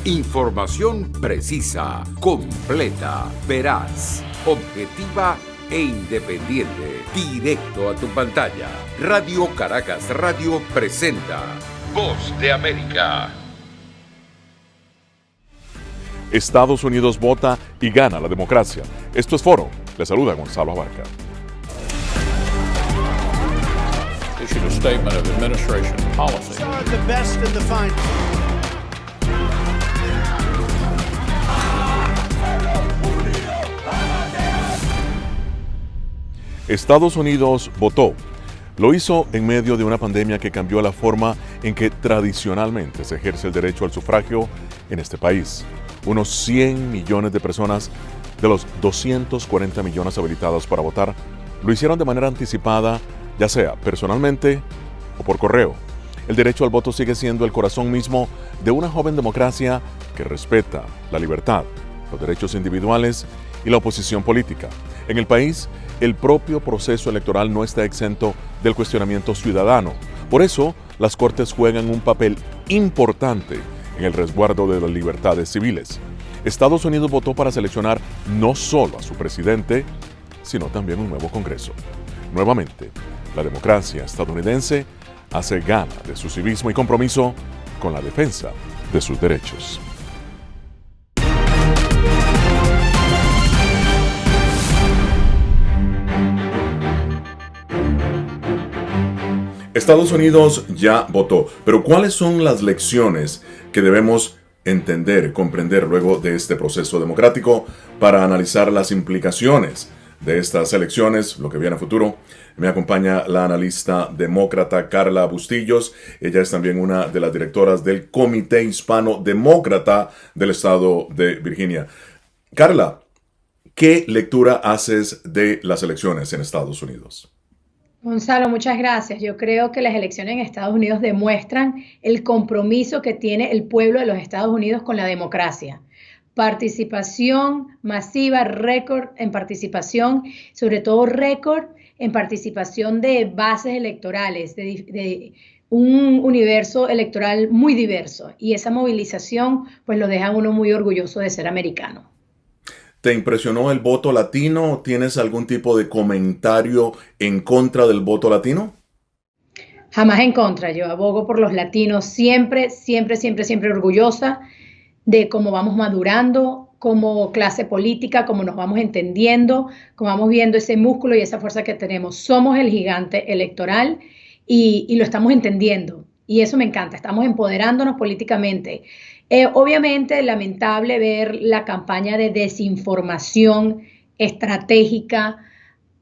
Información precisa, completa, veraz, objetiva e independiente. Directo a tu pantalla. Radio Caracas Radio presenta Voz de América. Estados Unidos vota y gana la democracia. Esto es Foro. Le saluda Gonzalo Abarca. Issued a statement of administration policy. The best and the fine. Estados Unidos votó. Lo hizo en medio de una pandemia que cambió la forma en que tradicionalmente se ejerce el derecho al sufragio en este país. Unos 100 millones de personas de los 240 millones habilitados para votar lo hicieron de manera anticipada, ya sea personalmente o por correo. El derecho al voto sigue siendo el corazón mismo de una joven democracia que respeta la libertad, los derechos individuales y la oposición política. En el país, el propio proceso electoral no está exento del cuestionamiento ciudadano. Por eso, las Cortes juegan un papel importante en el resguardo de las libertades civiles. Estados Unidos votó para seleccionar no solo a su presidente, sino también un nuevo Congreso. Nuevamente, la democracia estadounidense hace gala de su civismo y compromiso con la defensa de sus derechos. Estados Unidos ya votó, pero ¿cuáles son las lecciones que debemos entender, comprender luego de este proceso democrático para analizar las implicaciones de estas elecciones, lo que viene a futuro? Me acompaña la analista demócrata Carla Bustillos. Ella es también una de las directoras del Comité Hispano Demócrata del Estado de Virginia. Carla, ¿qué lectura haces de las elecciones en Estados Unidos? Gonzalo, muchas gracias. Yo creo que las elecciones en Estados Unidos demuestran el compromiso que tiene el pueblo de los Estados Unidos con la democracia. Participación masiva, récord en participación, sobre todo récord en participación de bases electorales, de un universo electoral muy diverso. Y esa movilización pues lo deja a uno muy orgulloso de ser americano. ¿Te impresionó el voto latino? ¿Tienes algún tipo de comentario en contra del voto latino? Jamás en contra. Yo abogo por los latinos siempre, siempre, siempre, siempre orgullosa de cómo vamos madurando como clase política, cómo nos vamos entendiendo, cómo vamos viendo ese músculo y esa fuerza que tenemos. Somos el gigante electoral y lo estamos entendiendo. Y eso me encanta. Estamos empoderándonos políticamente. Obviamente, lamentable ver la campaña de desinformación estratégica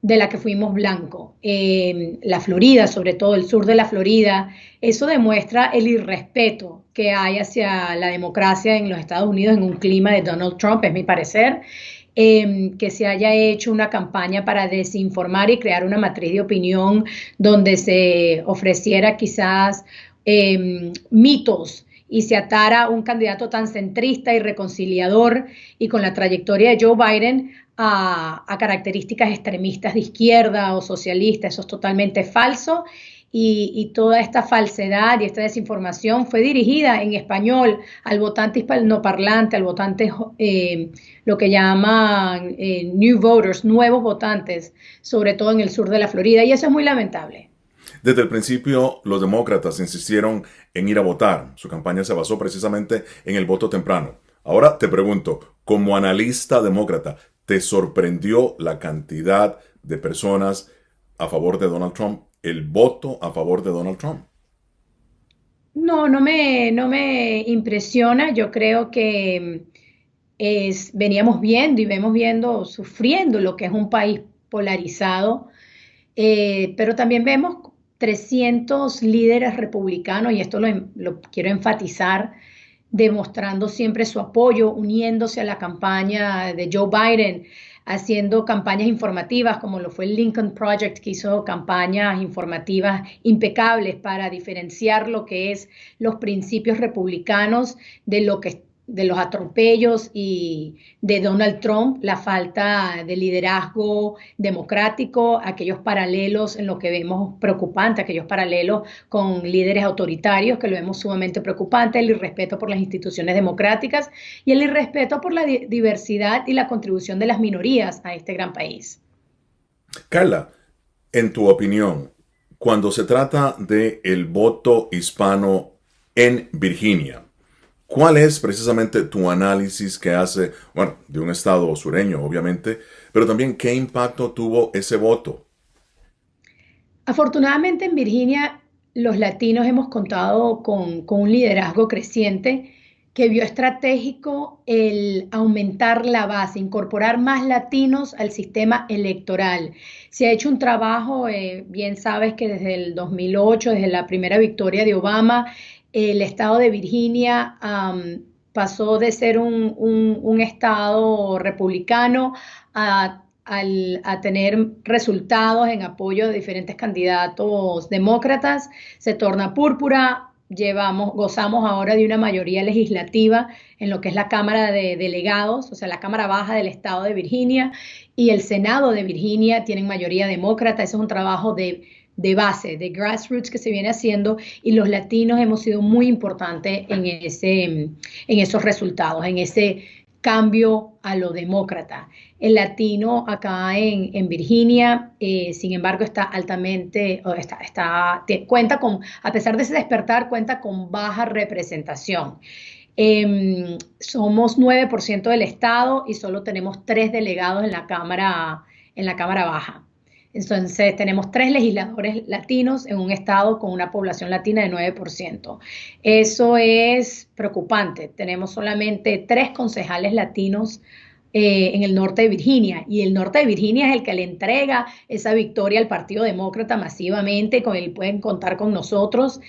de la que fuimos blanco. La Florida, sobre todo el sur de la Florida, eso demuestra el irrespeto que hay hacia la democracia en los Estados Unidos en un clima de Donald Trump, es mi parecer, que se haya hecho una campaña para desinformar y crear una matriz de opinión donde se ofreciera quizás mitos y se atara un candidato tan centrista y reconciliador y con la trayectoria de Joe Biden a características extremistas de izquierda o socialista. Eso es totalmente falso y toda esta falsedad y esta desinformación fue dirigida en español al votante hispanoparlante, al votante, lo que llaman new voters, nuevos votantes, sobre todo en el sur de la Florida, y eso es muy lamentable. Desde el principio, los demócratas insistieron en ir a votar. Su campaña se basó precisamente en el voto temprano. Ahora te pregunto, como analista demócrata, ¿te sorprendió la cantidad de personas a favor de Donald Trump, el voto a favor de Donald Trump? No me impresiona. Yo creo que veníamos viendo y vemos viendo, sufriendo lo que es un país polarizado, pero también vemos 300 líderes republicanos, y esto lo quiero enfatizar, demostrando siempre su apoyo, uniéndose a la campaña de Joe Biden, haciendo campañas informativas como lo fue el Lincoln Project, que hizo campañas informativas impecables para diferenciar lo que es los principios republicanos de lo que de los atropellos y de Donald Trump, la falta de liderazgo democrático, aquellos paralelos en lo que vemos preocupante, aquellos paralelos con líderes autoritarios que lo vemos sumamente preocupante, el irrespeto por las instituciones democráticas y el irrespeto por la diversidad y la contribución de las minorías a este gran país. Carla, en tu opinión, cuando se trata del voto hispano en Virginia, ¿cuál es precisamente tu análisis que hace, bueno, de un estado sureño, obviamente, pero también qué impacto tuvo ese voto? Afortunadamente en Virginia los latinos hemos contado con un liderazgo creciente que vio estratégico el aumentar la base, incorporar más latinos al sistema electoral. Se ha hecho un trabajo, bien sabes que desde el 2008, desde la primera victoria de Obama, el estado de Virginia pasó de ser un estado republicano a tener resultados en apoyo de diferentes candidatos demócratas, se torna púrpura. Gozamos ahora de una mayoría legislativa en lo que es la Cámara de Delegados, o sea, la Cámara Baja del Estado de Virginia, y el Senado de Virginia tienen mayoría demócrata. Ese es un trabajo de base, de grassroots que se viene haciendo, y los latinos hemos sido muy importantes en esos resultados, en ese cambio a lo demócrata. El latino acá en Virginia, sin embargo, está altamente, cuenta con, a pesar de ese despertar, cuenta con baja representación. Somos 9% del estado y solo tenemos 3 delegados en la Cámara Baja. Entonces, tenemos 3 legisladores latinos en un estado con una población latina de 9%. Eso es preocupante. Tenemos solamente 3 concejales latinos en el norte de Virginia, y el norte de Virginia es el que le entrega esa victoria al Partido Demócrata masivamente, con él pueden contar con nosotros.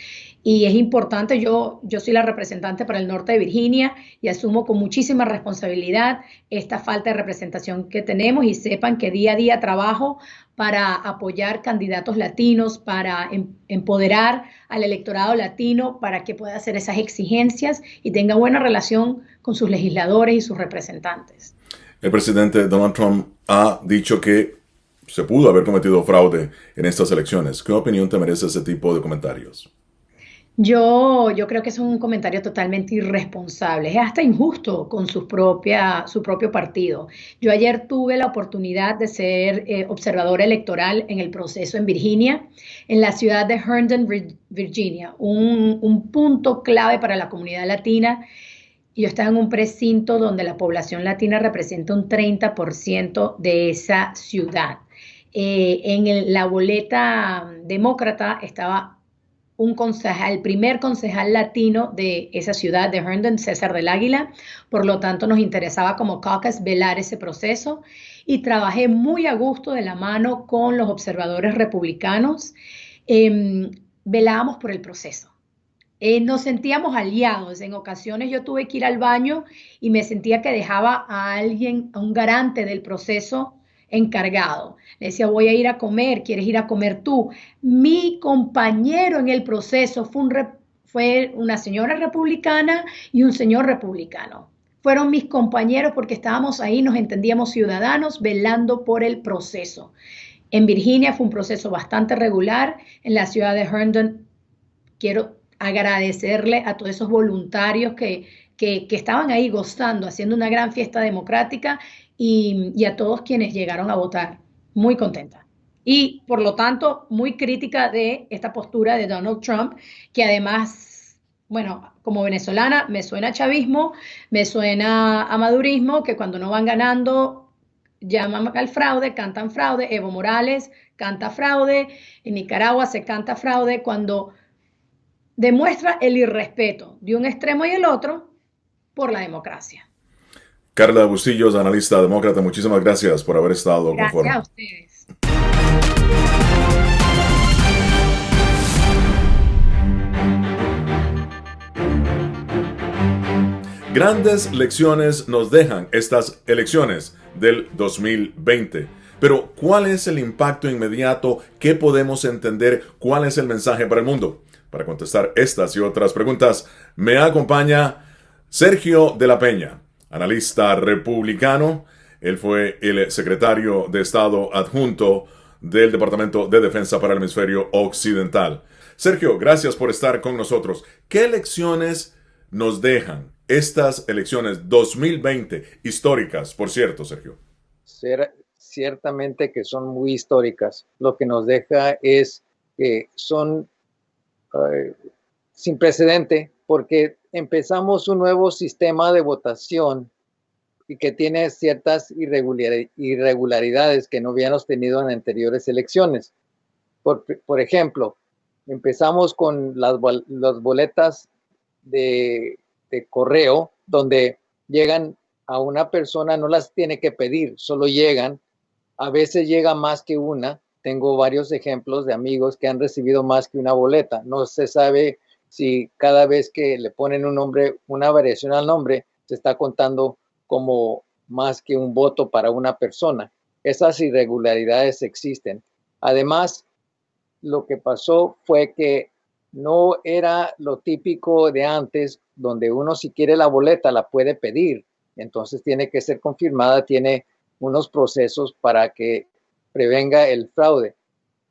Y es importante, yo soy la representante para el norte de Virginia y asumo con muchísima responsabilidad esta falta de representación que tenemos, y sepan que día a día trabajo para apoyar candidatos latinos, para empoderar al electorado latino para que pueda hacer esas exigencias y tenga buena relación con sus legisladores y sus representantes. El presidente Donald Trump ha dicho que se pudo haber cometido fraude en estas elecciones. ¿Qué opinión te merece ese tipo de comentarios? Yo creo que es un comentario totalmente irresponsable, es hasta injusto con su propio partido. Yo ayer tuve la oportunidad de ser observadora electoral en el proceso en Virginia, en la ciudad de Herndon, Virginia, un punto clave para la comunidad latina. Yo estaba en un precinto donde la población latina representa un 30% de esa ciudad. La boleta demócrata estaba el primer concejal latino de esa ciudad de Herndon, César del Águila. Por lo tanto, nos interesaba como caucus velar ese proceso, y trabajé muy a gusto de la mano con los observadores republicanos. Velábamos por el proceso. Nos sentíamos aliados. En ocasiones yo tuve que ir al baño y me sentía que dejaba a alguien, a un garante del proceso encargado. Le decía, voy a ir a comer, ¿quieres ir a comer tú? Mi compañero en el proceso fue una señora republicana y un señor republicano. Fueron mis compañeros porque estábamos ahí, nos entendíamos ciudadanos velando por el proceso. En Virginia fue un proceso bastante regular. En la ciudad de Herndon quiero agradecerle a todos esos voluntarios que estaban ahí gozando, haciendo una gran fiesta democrática, y a todos quienes llegaron a votar. Muy contenta. Y, por lo tanto, muy crítica de esta postura de Donald Trump, que además, bueno, como venezolana, me suena a chavismo, me suena a madurismo, que cuando no van ganando llaman al fraude, cantan fraude. Evo Morales canta fraude, en Nicaragua se canta fraude, cuando demuestra el irrespeto de un extremo y el otro por la democracia. Carla Bustillos, analista demócrata, muchísimas gracias por haber estado Gracias conforme. a ustedes. Grandes lecciones nos dejan estas elecciones del 2020. Pero, ¿cuál es el impacto inmediato? ¿Qué podemos entender? ¿Cuál es el mensaje para el mundo? Para contestar estas y otras preguntas, me acompaña Sergio de la Peña, analista republicano. Él fue el secretario de Estado adjunto del Departamento de Defensa para el Hemisferio Occidental. Sergio, gracias por estar con nosotros. ¿Qué lecciones nos dejan estas elecciones 2020 históricas, por cierto, Sergio? Ciertamente que son muy históricas. Lo que nos deja es que son sin precedente, porque empezamos un nuevo sistema de votación y que tiene ciertas irregularidades que no habíamos tenido en anteriores elecciones. Por ejemplo, empezamos con las boletas de correo, donde llegan a una persona, no las tiene que pedir, solo llegan. A veces llega más que una. Tengo varios ejemplos de amigos que han recibido más que una boleta. No se sabe si cada vez que le ponen un nombre, una variación al nombre, se está contando como más que un voto para una persona. Esas irregularidades existen. Además, lo que pasó fue que no era lo típico de antes, donde uno si quiere la boleta la puede pedir. Entonces tiene que ser confirmada, tiene unos procesos para que prevenga el fraude.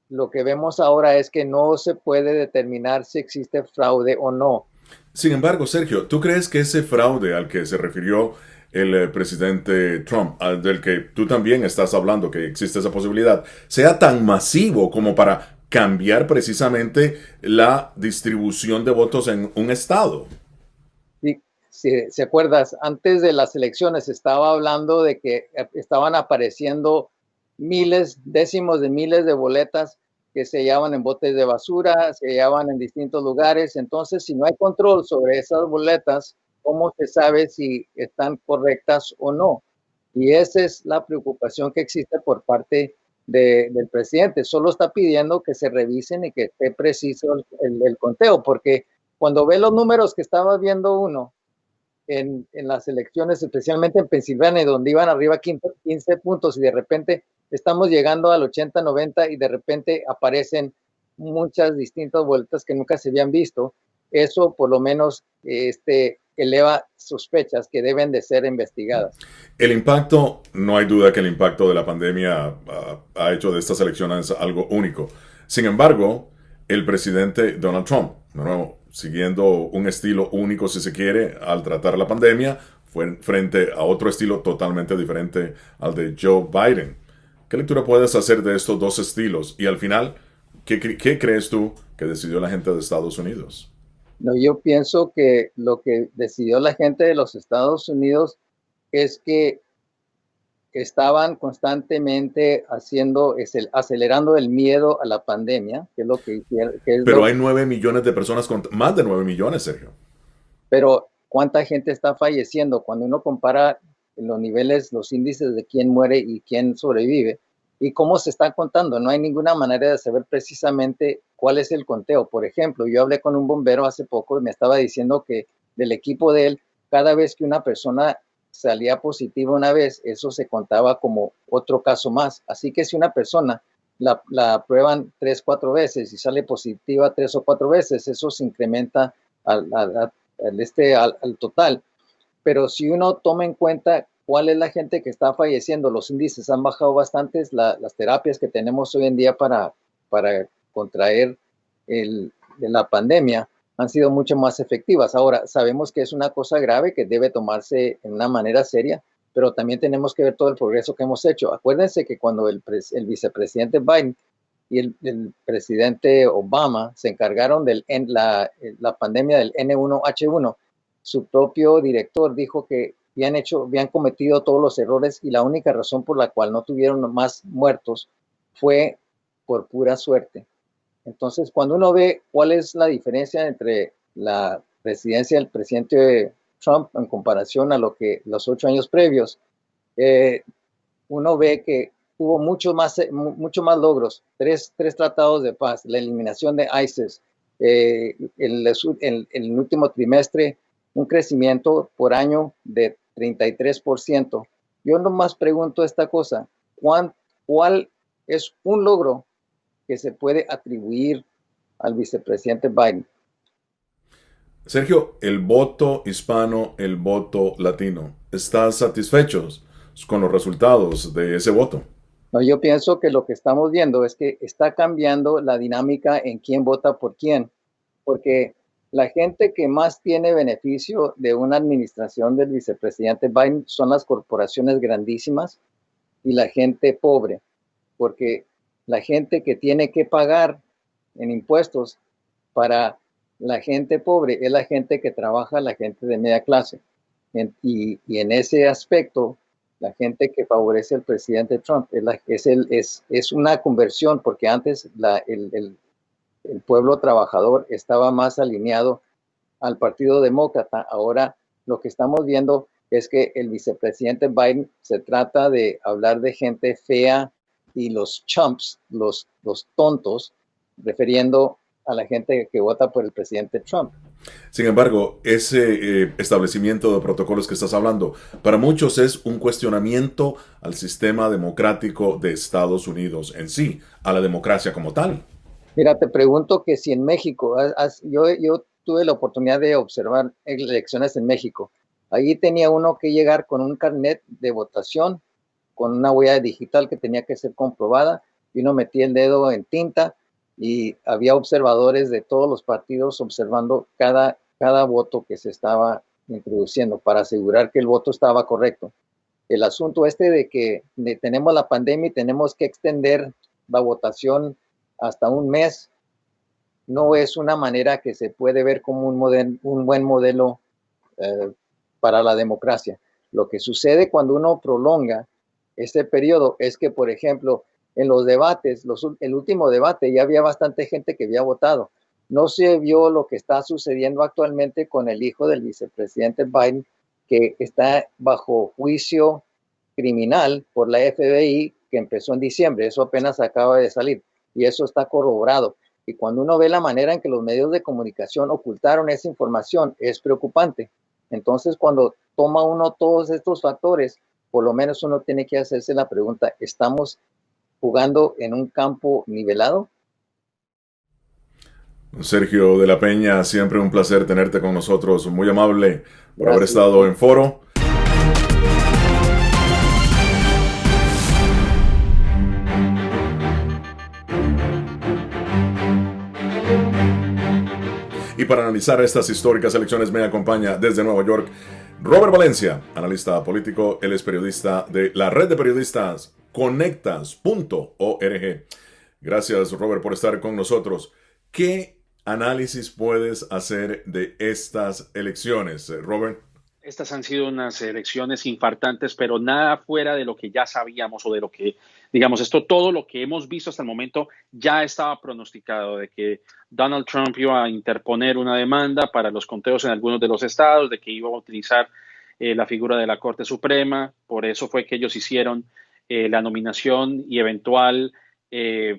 Lo que vemos ahora es que no se puede determinar si existe fraude o no. Sin embargo, Sergio, ¿tú crees que ese fraude al que se refirió el presidente Trump, del que tú también estás hablando, que existe esa posibilidad, sea tan masivo como para cambiar precisamente la distribución de votos en un estado? Y si acuerdas, antes de las elecciones estaba hablando de que estaban apareciendo miles, décimos de miles de boletas que se hallaban en botes de basura, se hallaban en distintos lugares. Entonces, si no hay control sobre esas boletas, ¿cómo se sabe si están correctas o no? Y esa es la preocupación que existe por parte del presidente. Solo está pidiendo que se revisen y que esté preciso el conteo, porque cuando ve los números que estaba viendo uno en las elecciones, especialmente en Pensilvania, donde iban arriba 15 puntos y de repente estamos llegando al 80, 90 y de repente aparecen muchas distintas vueltas que nunca se habían visto. Eso por lo menos eleva sospechas que deben de ser investigadas. El impacto, no hay duda que el impacto de la pandemia ha hecho de estas elecciones algo único. Sin embargo, el presidente Donald Trump, de nuevo, siguiendo un estilo único si se quiere al tratar la pandemia, fue frente a otro estilo totalmente diferente al de Joe Biden. ¿Qué lectura puedes hacer de estos dos estilos? Y al final, ¿qué crees tú que decidió la gente de Estados Unidos? No, yo pienso que lo que decidió la gente de los Estados Unidos es que estaban constantemente acelerando el miedo a la pandemia, que es lo que hicieron. Pero hay 9 millones de personas, más de 9 millones, Sergio. Pero ¿cuánta gente está falleciendo? Cuando uno compara los niveles, los índices de quién muere y quién sobrevive, y cómo se está contando, no hay ninguna manera de saber precisamente cuál es el conteo. Por ejemplo, yo hablé con un bombero hace poco y me estaba diciendo que del equipo de él, cada vez que una persona salía positiva una vez, eso se contaba como otro caso más. Así que si una persona la prueban 3, 4 veces y sale positiva 3 o 4 veces, eso se incrementa al total. Pero si uno toma en cuenta cuál es la gente que está falleciendo, los índices han bajado bastante, las terapias que tenemos hoy en día para contraer la pandemia han sido mucho más efectivas. Ahora, sabemos que es una cosa grave que debe tomarse en una manera seria, pero también tenemos que ver todo el progreso que hemos hecho. Acuérdense que cuando el vicepresidente Biden y el presidente Obama se encargaron de la pandemia del N1H1, su propio director dijo que habían cometido todos los errores y la única razón por la cual no tuvieron más muertos fue por pura suerte. Entonces, cuando uno ve cuál es la diferencia entre la presidencia del presidente Trump en comparación a los 8 años previos, uno ve que hubo mucho más logros, tres tratados de paz, la eliminación de ISIS, en el último trimestre, un crecimiento por año de 33%. Yo nomás pregunto esta cosa, ¿cuál es un logro que se puede atribuir al vicepresidente Biden? Sergio, el voto hispano, el voto latino, ¿están satisfechos con los resultados de ese voto? No, yo pienso que lo que estamos viendo es que está cambiando la dinámica en quién vota por quién, porque la gente que más tiene beneficio de una administración del vicepresidente Biden son las corporaciones grandísimas y la gente pobre, porque la gente que tiene que pagar en impuestos para la gente pobre es la gente que trabaja, la gente de media clase. Y en ese aspecto, la gente que favorece al presidente Trump es una conversión, porque antes el pueblo trabajador estaba más alineado al Partido Demócrata. Ahora lo que estamos viendo es que el vicepresidente Biden se trata de hablar de gente fea y los chumps, los tontos, refiriendo a la gente que vota por el presidente Trump. Sin embargo, ese establecimiento de protocolos que estás hablando, para muchos es un cuestionamiento al sistema democrático de Estados Unidos en sí, a la democracia como tal. Mira, te pregunto que si en México, yo tuve la oportunidad de observar elecciones en México. Allí tenía uno que llegar con un carnet de votación, con una huella digital que tenía que ser comprobada, y uno metía el dedo en tinta y había observadores de todos los partidos observando cada voto que se estaba introduciendo para asegurar que el voto estaba correcto. El asunto de que tenemos la pandemia y tenemos que extender la votación hasta un mes, no es una manera que se puede ver como un buen modelo para la democracia. Lo que sucede cuando uno prolonga este periodo es que, por ejemplo, en los debates, el último debate, ya había bastante gente que había votado. No se vio lo que está sucediendo actualmente con el hijo del vicepresidente Biden, que está bajo juicio criminal por la FBI, que empezó en diciembre. Eso apenas acaba de salir y eso está corroborado. Y cuando uno ve la manera en que los medios de comunicación ocultaron esa información, es preocupante. Entonces, cuando toma uno todos estos factores, por lo menos uno tiene que hacerse la pregunta, ¿estamos jugando en un campo nivelado? Sergio de la Peña, siempre un placer tenerte con nosotros, muy amable por Gracias. haber estado en Foro. Y para analizar estas históricas elecciones me acompaña desde Nueva York Robert Valencia, analista político. Él es periodista de la red de periodistas Conectas.org. Gracias, Robert, por estar con nosotros. ¿Qué análisis puedes hacer de estas elecciones, Robert? Estas han sido unas elecciones infartantes, pero nada fuera de lo que ya sabíamos o de lo que, digamos, todo lo que hemos visto hasta el momento ya estaba pronosticado, de que Donald Trump iba a interponer una demanda para los conteos en algunos de los estados, de que iba a utilizar la figura de la Corte Suprema. Por eso fue que ellos hicieron la nominación y eventual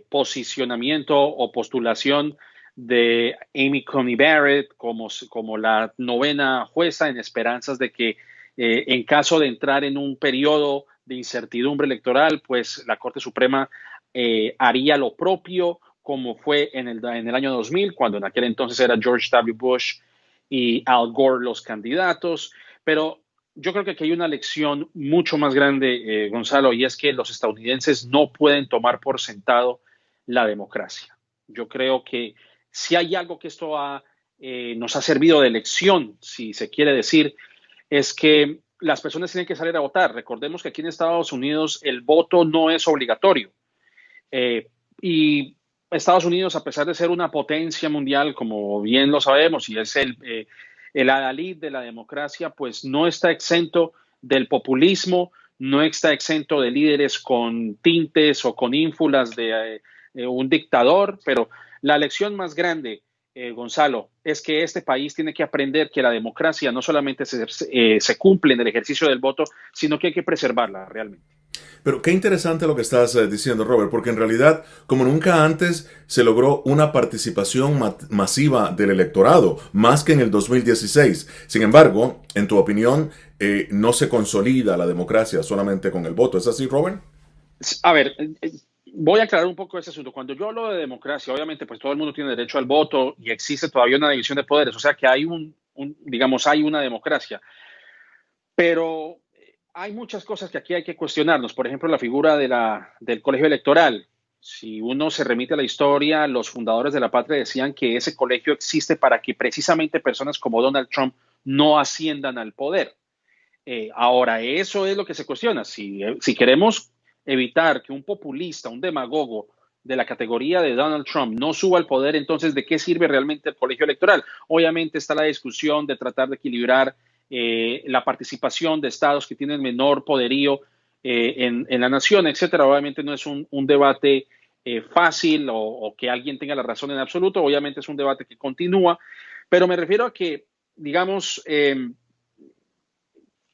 posicionamiento o postulación de Amy Coney Barrett como la novena jueza, en esperanzas de que en caso de entrar en un periodo de incertidumbre electoral, pues la Corte Suprema haría lo propio, como fue en el año 2000, cuando en aquel entonces era George W. Bush y Al Gore los candidatos. Pero yo creo que aquí hay una lección mucho más grande, Gonzalo, y es que los estadounidenses no pueden tomar por sentado la democracia. Yo creo que si hay algo que esto nos ha servido de lección, si se quiere decir, es que las personas tienen que salir a votar. Recordemos que aquí en Estados Unidos el voto no es obligatorio. Y Estados Unidos, a pesar de ser una potencia mundial, como bien lo sabemos, y es el adalid de la democracia, pues no está exento del populismo, no está exento de líderes con tintes o con ínfulas de un dictador, pero la lección más grande, Gonzalo, es que este país tiene que aprender que la democracia no solamente se cumple en el ejercicio del voto, sino que hay que preservarla realmente. Pero qué interesante lo que estás diciendo, Robert, porque en realidad, como nunca antes, se logró una participación masiva del electorado, más que en el 2016. Sin embargo, en tu opinión, no se consolida la democracia solamente con el voto. ¿Es así, Robert? A ver, voy a aclarar un poco ese asunto. Cuando yo hablo de democracia, obviamente, pues todo el mundo tiene derecho al voto y existe todavía una división de poderes, o sea que hay digamos, hay una democracia. Pero hay muchas cosas que aquí hay que cuestionarnos. Por ejemplo, la figura del colegio electoral. Si uno se remite a la historia, los fundadores de la patria decían que ese colegio existe para que precisamente personas como Donald Trump no asciendan al poder. Ahora, eso es lo que se cuestiona. Si queremos evitar que un populista, un demagogo de la categoría de Donald Trump no suba al poder, entonces, ¿de qué sirve realmente el colegio electoral? Obviamente está la discusión de tratar de equilibrar la participación de estados que tienen menor poderío en la nación, etcétera. Obviamente no es un debate fácil o que alguien tenga la razón en absoluto. Obviamente es un debate que continúa, pero me refiero a que, digamos,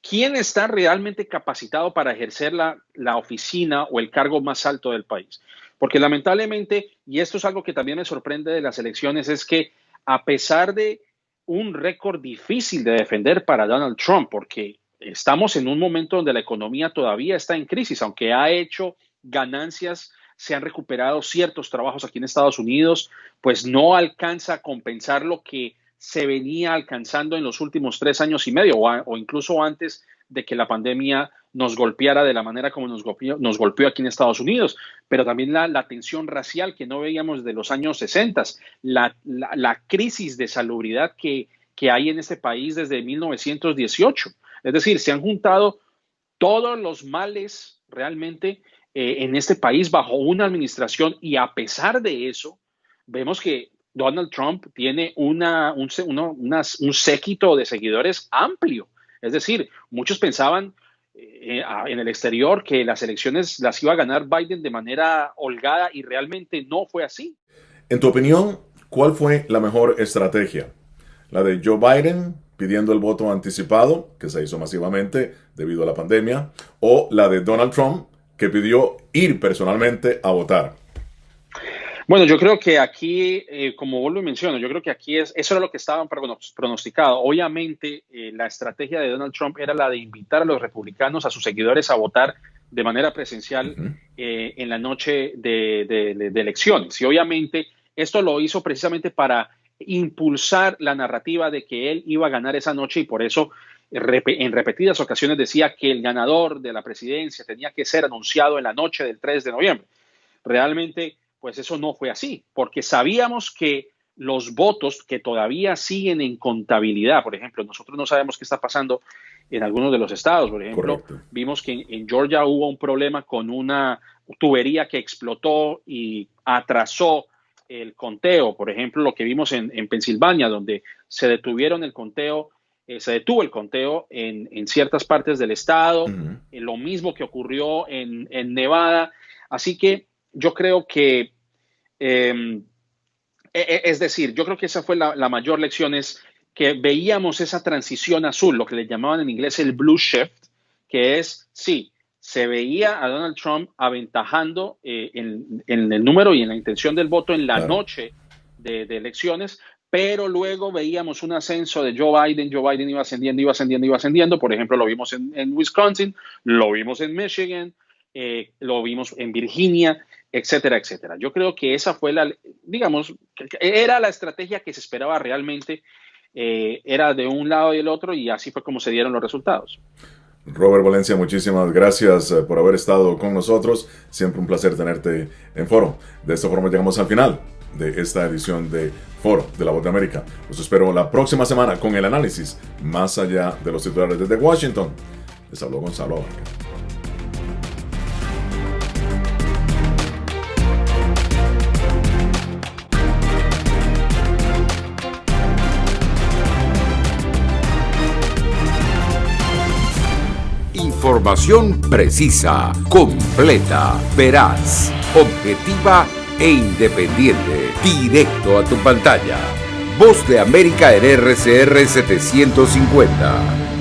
¿quién está realmente capacitado para ejercer la oficina o el cargo más alto del país? Porque lamentablemente, y esto es algo que también me sorprende de las elecciones, es que a pesar de un récord difícil de defender para Donald Trump, porque estamos en un momento donde la economía todavía está en crisis, aunque ha hecho ganancias, se han recuperado ciertos trabajos aquí en Estados Unidos, pues no alcanza a compensar lo que se venía alcanzando en los últimos 3 años y medio o incluso antes de que la pandemia nos golpeara de la manera como nos golpeó aquí en Estados Unidos, pero también la tensión racial que no veíamos de los años 60, la crisis de salubridad que hay en este país desde 1918. Es decir, se han juntado todos los males realmente en este país bajo una administración y a pesar de eso, vemos que Donald Trump tiene un séquito de seguidores amplio. Es decir, muchos pensaban en el exterior que las elecciones las iba a ganar Biden de manera holgada y realmente no fue así. En tu opinión, ¿cuál fue la mejor estrategia? ¿La de Joe Biden pidiendo el voto anticipado, que se hizo masivamente debido a la pandemia, o la de Donald Trump, que pidió ir personalmente a votar? Bueno, yo creo que aquí, como vos lo mencionas, yo creo que aquí eso era lo que estaban pronosticado. Obviamente, la estrategia de Donald Trump era la de invitar a los republicanos, a sus seguidores, a votar de manera presencial en la noche de elecciones. Y obviamente, esto lo hizo precisamente para impulsar la narrativa de que él iba a ganar esa noche y por eso en repetidas ocasiones decía que el ganador de la presidencia tenía que ser anunciado en la noche del 3 de noviembre. Realmente, pues eso no fue así, porque sabíamos que los votos que todavía siguen en contabilidad, por ejemplo, nosotros no sabemos qué está pasando en algunos de los estados. Por ejemplo, vimos que en Georgia hubo un problema con una tubería que explotó y atrasó el conteo. Por ejemplo, lo que vimos en Pensilvania, donde se detuvo el conteo en ciertas partes del estado, lo mismo que ocurrió en Nevada. Así que yo creo que, es decir, yo creo que esa fue la mayor lección, es que veíamos esa transición azul, lo que le llamaban en inglés el blue shift, que es, sí, se veía a Donald Trump aventajando en el número y en la intención del voto en la noche de elecciones, pero luego veíamos un ascenso de Joe Biden. Joe Biden iba ascendiendo. Por ejemplo, lo vimos en Wisconsin, lo vimos en Michigan, lo vimos en Virginia, etcétera, etcétera. Yo creo que esa fue era la estrategia que se esperaba realmente, era de un lado y el otro, y así fue como se dieron los resultados. Robert Valencia, muchísimas gracias por haber estado con nosotros. Siempre un placer tenerte en Foro. De esta forma llegamos al final de esta edición de Foro de La Voz de América. Los espero la próxima semana con el análisis más allá de los titulares desde Washington. Les habló Gonzalo Abarca. Información precisa, completa, veraz, objetiva e independiente. Directo a tu pantalla. Voz de América en RCR 750.